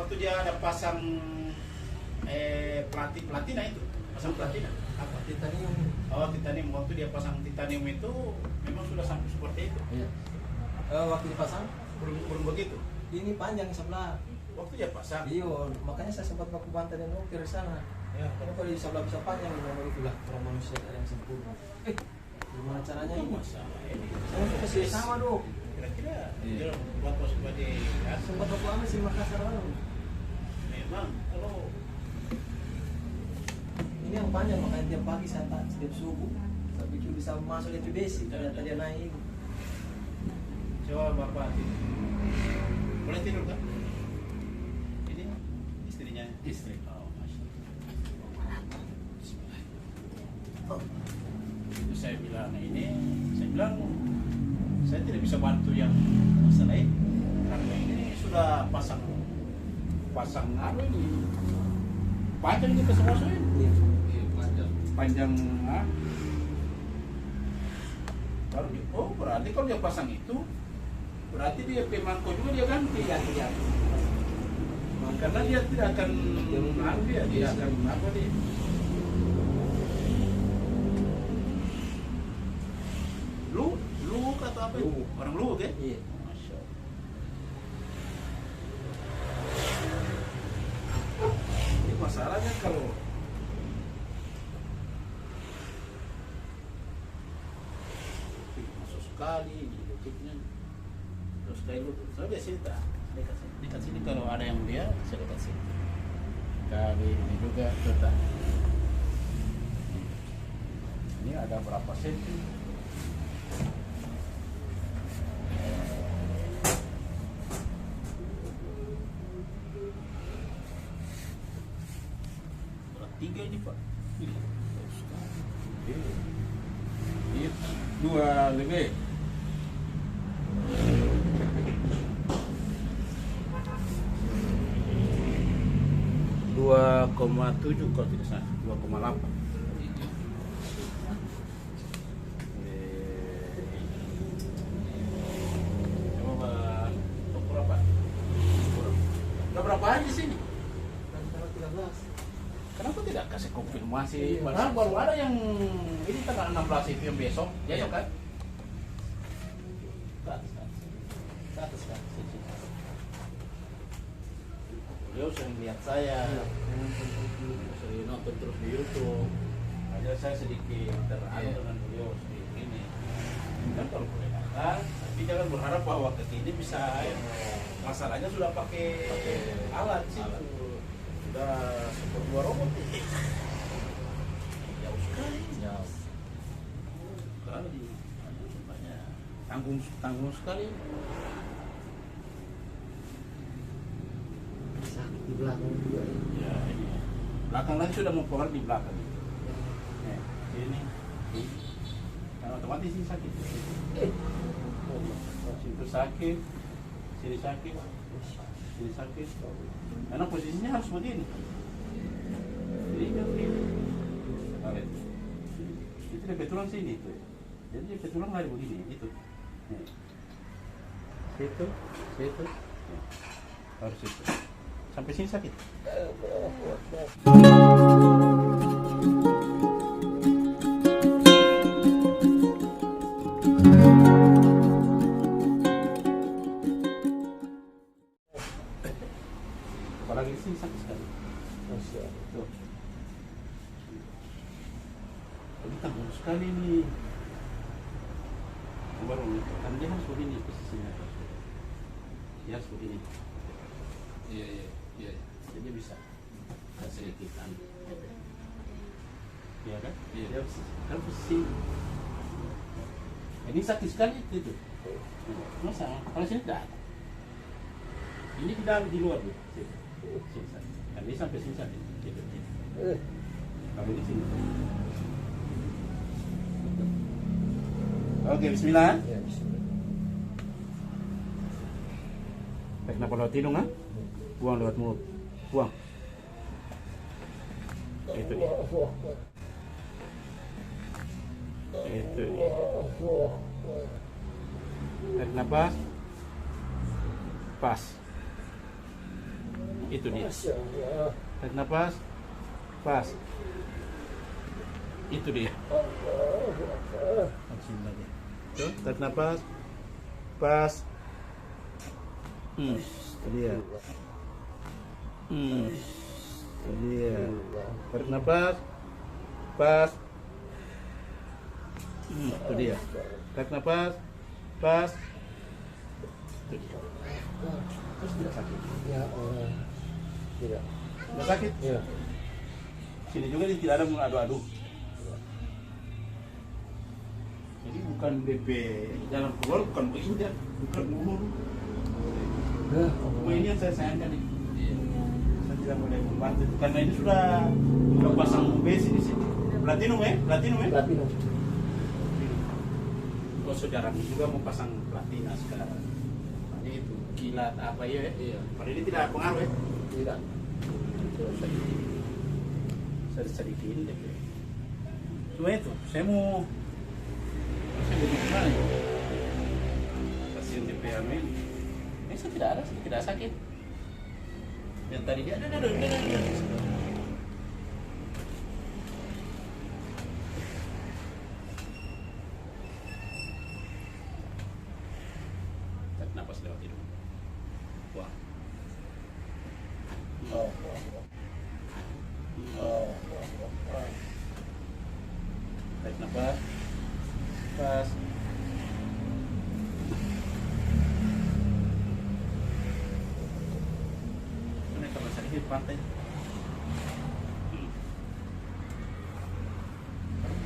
waktu dia ada pasang platina itu, pasang platina. Apa? Titanium. Oh, titanium. Waktu dia pasang titanium itu memang sudah sampai seperti itu. Iya. Waktu dipasang Belum begitu. ini panjang sebelah. Waktu dia pasang. Iya, makanya saya sempat baku bantai dan dokter di sana. Ya. Karena kalau di sebelah bisa panjang, memang itulah orang manusia yang sempurna. Gimana caranya Itu ini? masalah ini. Sama kita sih sama dok. Kira-kira Iya. dia bapak sebagai kan? Sempat baku ambil sih Makassar lalu. Memang kalau Ini yang panjang, makanya tiap pagi saya setiap subuh saya pikir bisa masuk di basic, ternyata dia naik. coba bapak tidur. Boleh tidur kan? Ini istrinya. Istri. Oh, masya Allah. Itu saya bilang saya tidak bisa bantu yang masalah ini karena ini sudah pasang anu ini panjang kita semua ini. Iya. Panjang baru berarti kalau dia pasang itu berarti dia pemangko juga dia ganti Iya. karena dia tidak akan dia akan apa dia lu atau apa itu? Luwuk. Orang Luwuk ya? Iya. Masya Allah. Ini masalahnya kalau masuk sekali di lututnya terus kayak lutut saya biasanya tak dekat sini kalau ada yang dia saya dekat sini kali ini juga tetap ini ada berapa senti tiga ini pak ini dua lebih dua koma tujuh kalau tidak salah 2,8 coba berapa berapa aja sini Tanggal 13. kenapa tidak kasih konfirmasi? Iya. Padahal baru ada yang ini tanggal 16 itu yang besok kan? Ke atas kan? Beliau sering lihat saya, sering nonton terus di YouTube. Ada saya sedikit teranu dengan beliau sedikit ini. Kan kalau boleh datang, tapi jangan berharap bahwa ke sini bisa. Masalahnya sudah pakai alat sih. Sudah seperti dua robot jauh sekali tanggung sekali Sakit di belakang juga. ya ini belakang lagi sudah mau keluar di belakang ini kan otomatis ini sakit situ sakit sini sakit sini sakit karena posisinya harus begini jadi kan begini itu lebih tulang sini itu jadi lebih tulang lari begini itu situ harus itu sampai sini sakit apalagi di sini sakit sekali. Tuh. Ini tanggung sekali nih. Baru kan dia harus begini posisinya. Dia harus begini. Iya. Jadi bisa sedikit kan. Iya kan? Iya. Dia kan posisi. Ini sakit sekali itu. Masa kalau sini tidak ada. Ini di dalam di luar tuh. Kan ini sampai sini sakit. Kalau di sini. Oke, bismillah. Ya, bismillah. Kenapa lewat hidung, ha? Buang lewat mulut. Buang. Itu dia. Itu dia. Tarik nafas. Pas. Itu dia. Masya Allah. Tarik nafas. Pas. Itu dia. Langsung lagi. Tuh, tarik nafas. Pas. Itu dia. Itu dia. Tarik nafas. Pas. Itu dia. Tarik nafas. Pas. Itu dia. Terus tidak sakit. Ya Allah. Tidak. Tidak sakit? Ya. Sini juga ini tidak ada mengadu-adu. Jadi bukan DP jalan keluar, bukan begitu dia, bukan umur. Cuma ini yang saya sayangkan ini. Saya tidak boleh membantu karena ini sudah pasang besi di sini. Platinum ya, platinum ya. Platinum. Kok saudara juga mau pasang platina sekarang. Makanya itu kilat apa ya? Iya. Padahal ini tidak pengaruh ya. Tidak. Sedikit ini deh. Cuma itu, saya mau gimana ya? Pasien DPM ini saya tidak sakit. Yang tadi dia ada. Tarik nafas lewat hidung. Wah. Tarik nafas. Pas. Ini kalau sedikit pantai.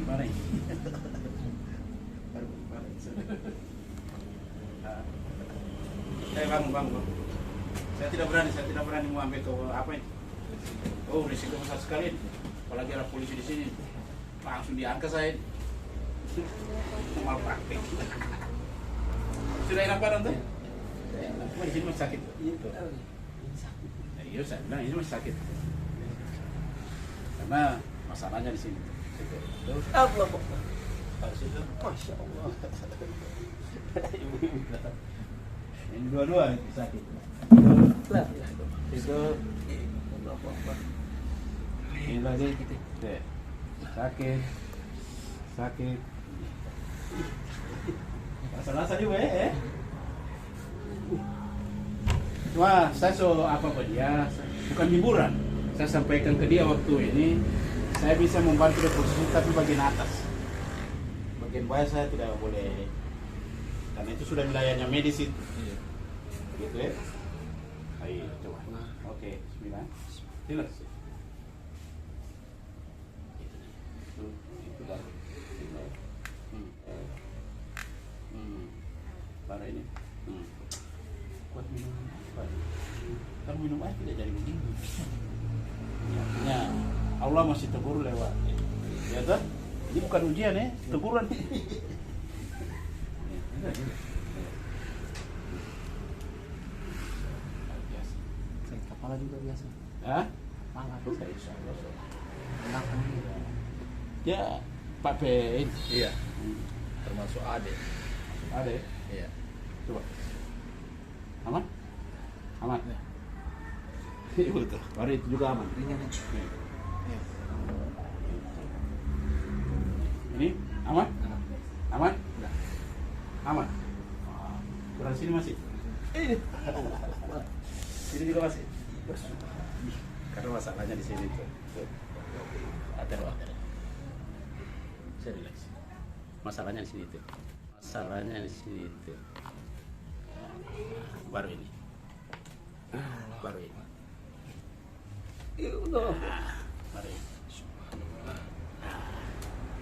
Gimana ini? Bang. Saya tidak berani mau ambil ke apa ini. Oh, risiko besar sekali. Apalagi ada polisi di sini. Langsung diangkat saya. Mal praktik. Sudah enak badan tuh? Cuma di sini masih sakit. Iya, saya bilang ini masih sakit. Karena masalahnya di sini. Terus Allah. harus itu. Masya Allah. Ini dua-dua sakit. Lah. Itu ini lagi sakit. Masalah tadi ya. Wah, saya apa dia? Bukan hiburan. Saya sampaikan ke dia waktu ini, saya bisa membantu di posisi tapi bagian atas. Bagian bawah saya tidak boleh. Karena itu sudah wilayahnya medis itu. Gitu ya. Ayo, coba. Oke, bismillah. Relax. Itu dah. Parah ini. Kuat minum apa? Kalau minum air tidak jadi begini. Artinya Allah masih tegur lewat. Ya kan? Ini bukan ujian ya, teguran. Sakit kepala juga biasa. Hah? Kepala. Saya insya Allah. Kenapa? Ya, Pak P. Iya. Termasuk Ade. Ada ya? Iya. Coba. Aman? Aman? Ya. Iya betul. Baru itu juga aman. Ringan ya. Iya. Ini aman? Aman? Enggak. Aman. Kurang sini masih? Ini. Sini juga masih? Karena masalahnya di sini tuh. Ada. Saya relax. Masalahnya di sini tuh. Masalahnya di sini tuh. Baru ini. Baru ini. Ya Allah. Baru ini.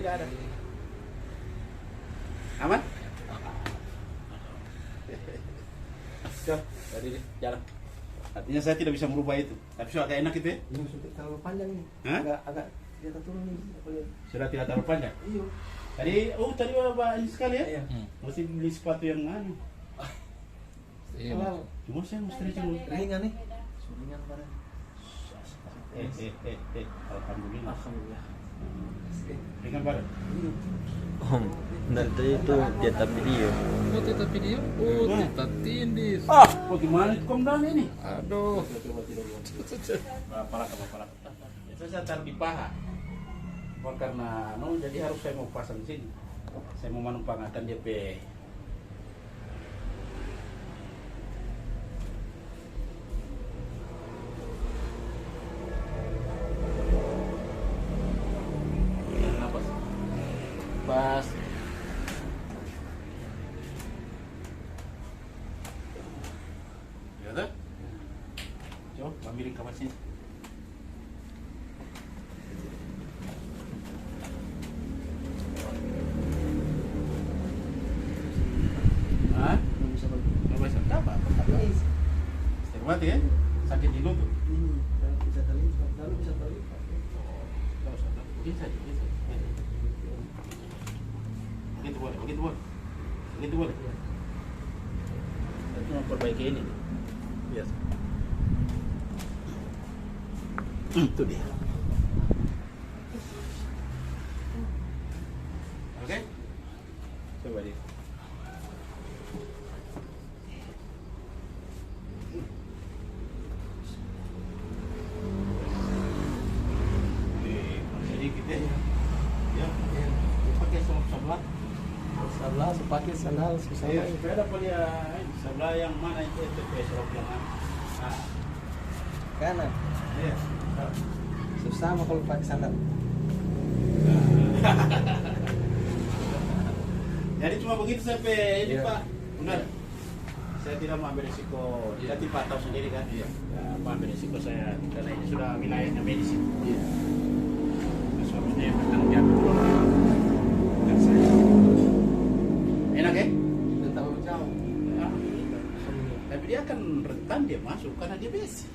Tidak ada. Aman? Siap, dari jalan. Artinya saya tidak bisa merubah itu. Tapi sudah agak enak itu ya? Ini sudah terlalu panjang ini. Hah? Agak di atas turun ini. Apa ya? Sudah tidak terlalu panjang. Iya. Tadi banyak sekali ya? Iya. Mesti beli sepatu yang anu. Iya. Kalau Cuma saya mesti cuma. ringan nih. Ringan parah. Alhamdulillah. Alhamdulillah. Dengan badan. Om, nanti itu cetak video. Oh, kita video. Oh, kita tindis. Bagaimana itu komdan ini? Aduh. Coba tidak lihat. Palak. Itu saya taruh di paha. Karena jadi harus saya mau pasang sini. Saya mau manumpangkan DP. Pas ya tuh coba ambilin kamar sini hah? Belum bisa bagi. Nggak bisa apa? Setengah mati ya? Sakit di lutut? Ini kalau bisa terlipat, kalau bisa terlipat. Nggak usah, begini saja, begini saja. Begitu boleh. Saya cuma perbaiki ini. Biasa. Itu dia. Oke? Coba dia. Sedikit ya. Ya. Pakai sebelah. Sebelah pakai sandal susah. Iya, supaya dapat ya sebelah yang mana itu serok yang nah. Kanan. Iya. Susah mah kalau pakai sandal. Jadi cuma begitu sampai ini Iya. Pak. Benar. Saya tidak mau ambil risiko. Nanti Pak tahu sendiri kan. Iya. Ya, Pak ambil risiko saya karena ini sudah wilayahnya medis. Iya. Seharusnya yang bertanggung jawab itu bukan saya. Enak ya? Dan tahu jauh. Ya. Tapi dia akan rentan dia masuk karena dia besi.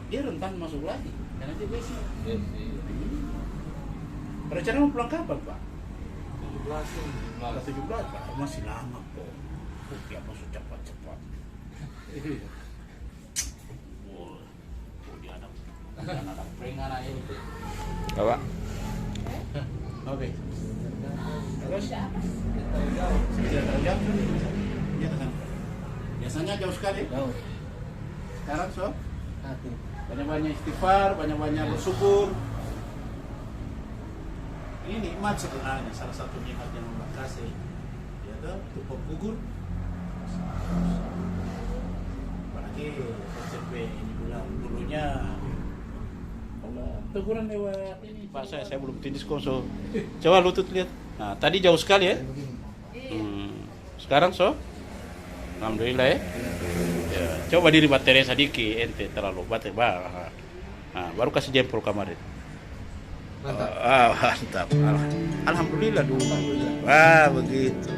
Dia rentan masuk lagi karena dia besi. Iya sih. Rencana mau pulang kapan Pak? 17 ini. 17 Pak, masih lama kok. Dia masuk cepat-cepat. Oh, dia anak peringan aja itu. Bapak. Oke. Terus? Tidak terlalu jauh. Dia ke sana. Biasanya jauh sekali. Jauh. Sekarang so, Hati. banyak-banyak istighfar, banyak-banyak bersyukur. Ini nikmat sebenarnya, salah satu nikmat yang Allah kasih. Ya tuh, tumpuk gugur. Apalagi SMP ini bilang dulunya Allah teguran lewat ini. Pak saya belum tindis kok so. Coba lutut lihat. Nah, tadi jauh sekali ya. Sekarang so. Alhamdulillah ya. Ya, coba diri baterai sedikit ente terlalu baterai bah. Nah, baru kasih jempol kemarin. Mantap. Mantap. Alhamdulillah dulu. Wah, begitu.